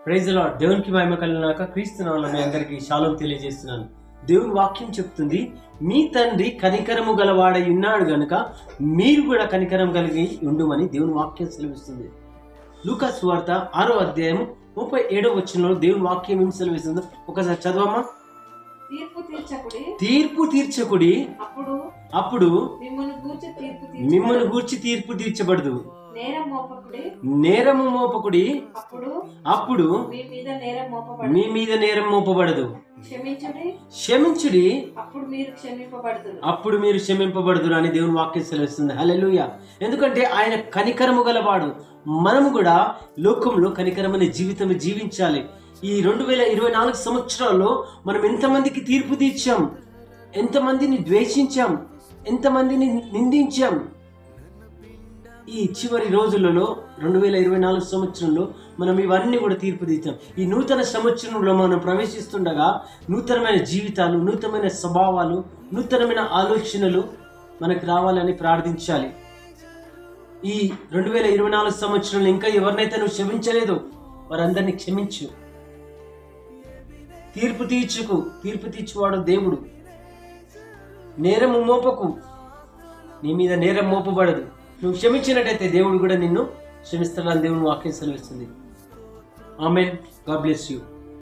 Praise the lord. దేవునికి మహిమ కలుగుగాక. క్రీస్తు నామములో మీ అందరికీ షాలోమ్ తెలియజేస్తున్నాను. దేవుని వాక్యం చెప్తుంది, మీ తండ్రి కనికరము గలవాడై ఉన్నాడు గనుక మీరు కూడా కనికరం కలిగి ఉండుమని దేవుని వాక్యం సెలవిస్తుంది. లూకా సువార్త 6వ అధ్యాయం 37వ వచనంలో దేవుని వాక్యం ఏం సెలవిస్తుందో ఒకసారి చదవమ్మా. తీర్పు తీర్చకుడి, అప్పుడు మిమ్మల్ని గూర్చి తీర్పు తీర్చబడదు. నేరము మోపకుడి, అప్పుడు మీ మీద నేరం మోపబడదు. క్షమించుడి, అప్పుడు మీరు క్షమింపబడదురు అని దేవుని వాక్యం సెలవిస్తుంది. హల్లెలూయా. ఎందుకంటే ఆయన కనికరము గలవాడు. మనము కూడా లోకంలో కనికరమనే జీవితం జీవించాలి. ఈ 2024 సంవత్సరాల్లో మనం ఎంతమందికి తీర్పు తీర్చాం, ఎంతమందిని ద్వేషించాం, ఎంతమందిని నిందించాం. ఈ చివరి రోజులలో 2024 సంవత్సరంలో మనం ఇవన్నీ కూడా తీర్పు తీర్చాం. ఈ నూతన సంవత్సరంలో మనం ప్రవేశిస్తుండగా నూతనమైన జీవితాలు, నూతనమైన స్వభావాలు, నూతనమైన ఆలోచనలు మనకు రావాలని ప్రార్థించాలి. ఈ 2024 సంవత్సరంలో ఇంకా ఎవరినైతే నువ్వు క్షమించలేదో వారందరినీ క్షమించు. తీర్పు తీర్చువాడు దేవుడు. నేరము మోపకు, నీ మీద నేరం మోపబడదు. నువ్వు క్షమించినట్టయితే దేవుడు కూడా నిన్ను క్షమిస్తాడని దేవుని వాక్యం సెలవిస్తుంది. ఆమేన్. God bless you.